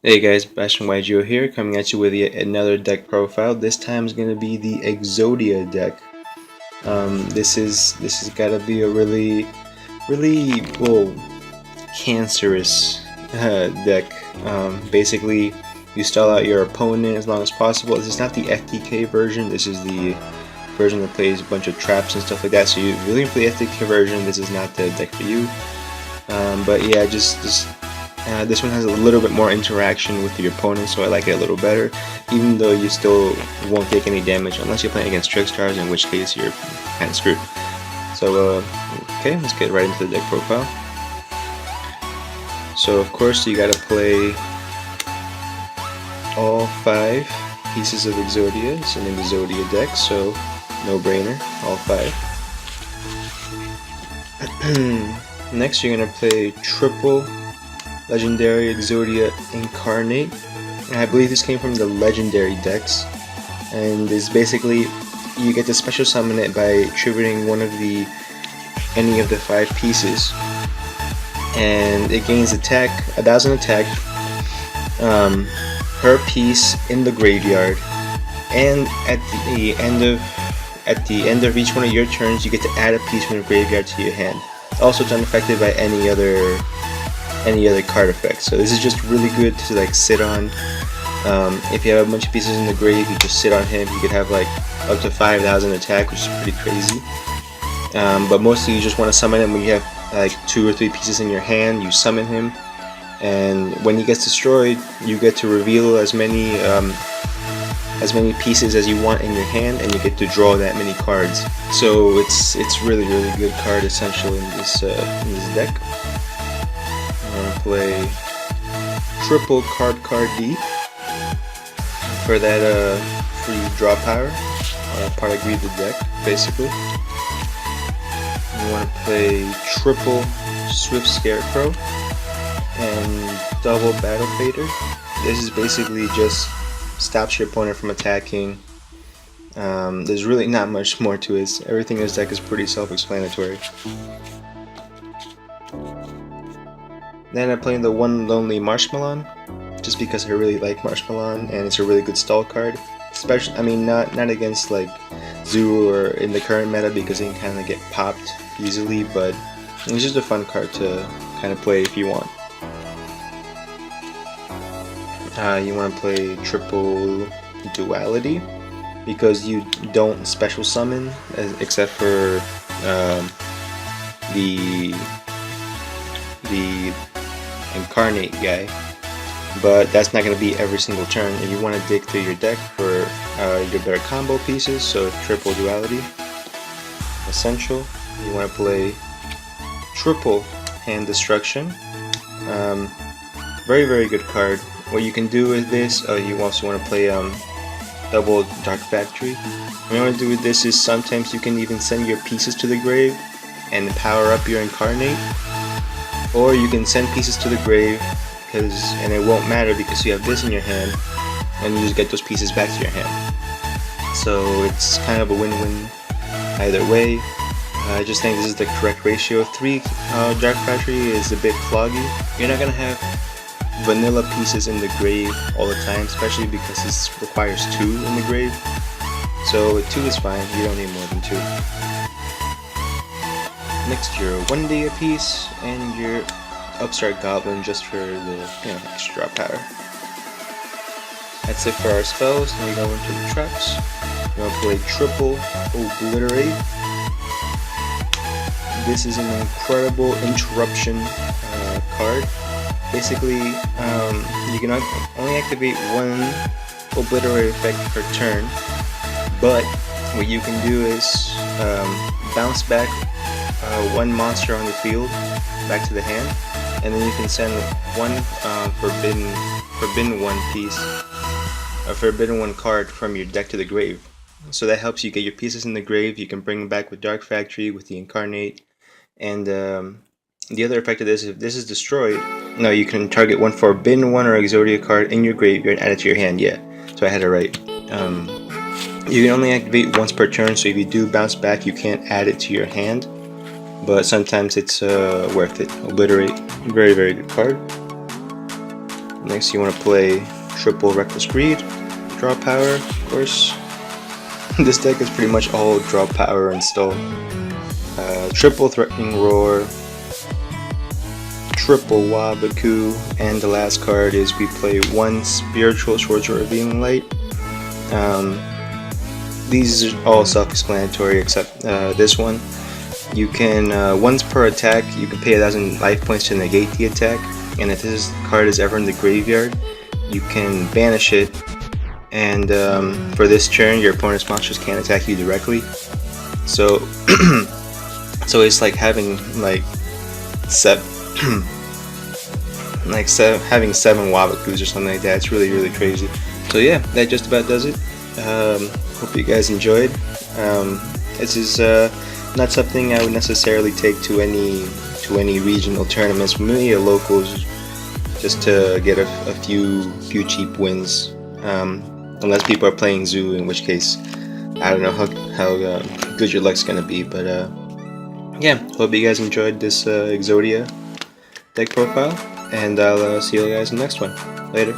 Hey guys, Bastion YGO here, coming at you with yet another deck profile. This time is going to be the Exodia deck. This has got to be a really well cancerous deck. Basically, you stall out your opponent as long as possible. This is not the FTK version. This is the version that plays a bunch of traps and stuff like that. So you really play the FTK version. This is not the deck for you. But yeah, this one has a little bit more interaction with your opponent, so I like it a little better, even though you still won't take any damage unless you're playing against Trickstars, in which case you're kind of screwed. So, okay, let's get right into the deck profile. So, of course, you gotta play all 5 pieces of Exodia. It's an Exodia deck, so no brainer, all 5. Next, you're gonna play triple Legendary Exodia Incarnate. And I believe this came from the Legendary decks, and is basically you get to special summon it by attributing any of the 5 pieces, and it gains 1,000 attack per piece in the graveyard, and at the end of each one of your turns, you get to add a piece from the graveyard to your hand. Also, it's unaffected by any other card effects. So this is just really good to like sit on. If you have a bunch of pieces in the grave, you just sit on him. You could have like up to 5,000 attack, which is pretty crazy. But mostly you just want to summon him when you have like 2 or 3 pieces in your hand. You summon him, and when he gets destroyed, you get to reveal as many pieces as you want in your hand, and you get to draw that many cards. So it's really good card essential in this deck. I'm going to play triple card D for that free draw power, part of the deck, basically. You want to play triple Swift Scarecrow and double Battle Fader. This is basically just stops your opponent from attacking. There's really not much more to it. Everything in this deck is pretty self-explanatory. Then I play the One Lonely Marshmallow, just because I really like Marshmallow, and it's a really good stall card. Especially, I mean, not against like Zoo or in the current meta, because it can kind of get popped easily, but it's just a fun card to kind of play if you want. You want to play triple Duality, because you don't special summon except for the Incarnate guy, but that's not going to be every single turn. If you want to dig through your deck for your better combo pieces, so triple Duality essential. You want to play triple Hand Destruction. Very good card. What you can do with this, you also want to play double Dark Factory. What you want to do with this is sometimes you can even send your pieces to the grave and power up your Incarnate, or you can send pieces to the grave and it won't matter because you have this in your hand, and you just get those pieces back to your hand. So it's kind of a win-win either way. I just think this is the correct ratio. 3 Dark Factory is a bit cloggy. You're not gonna have vanilla pieces in the grave all the time, especially because this requires 2 in the grave. So 2 is fine, you don't need more than 2. Next, your 1-day a piece and your Upstart Goblin, just for the extra power. That's it for our spells. Now we go into the traps. We're gonna play triple Obliterate. This is an incredible interruption card. Basically, you can only activate 1 Obliterate effect per turn, but what you can do is bounce back 1 monster on the field back to the hand, and then you can send 1 Forbidden One piece, a Forbidden One card from your deck to the grave. So that helps you get your pieces in the grave. You can bring them back with Dark Factory, with the Incarnate, and the other effect of this, if this is destroyed, no, you can target 1 Forbidden One or Exodia card in your graveyard and add it to your hand. Yeah, so I had it right. You can only activate once per turn, so if you do bounce back, you can't add it to your hand, but sometimes it's worth it. Obliterate, very good card. Next, you want to play triple Reckless Greed, draw power, of course. This deck is pretty much all draw power installed. Triple Threatening Roar, triple Wabaku, and the last card is we play one Spiritual Sorcerer Revealing Light. These are all self-explanatory except this one. You can, once per attack, you can pay 1,000 life points to negate the attack, and if this card is ever in the graveyard, you can banish it, and for this turn, your opponent's monsters can't attack you directly. So, so it's like having like having 7 Wabakus or something like that. It's really, really crazy. So yeah, that just about does it. Hope you guys enjoyed. This is not something I would necessarily take to any regional tournaments, maybe a locals, just to get a few cheap wins. Unless people are playing Zoo, in which case I don't know how good your luck's gonna be. But yeah, hope you guys enjoyed this Exodia deck profile, and I'll see you guys in the next one. Later.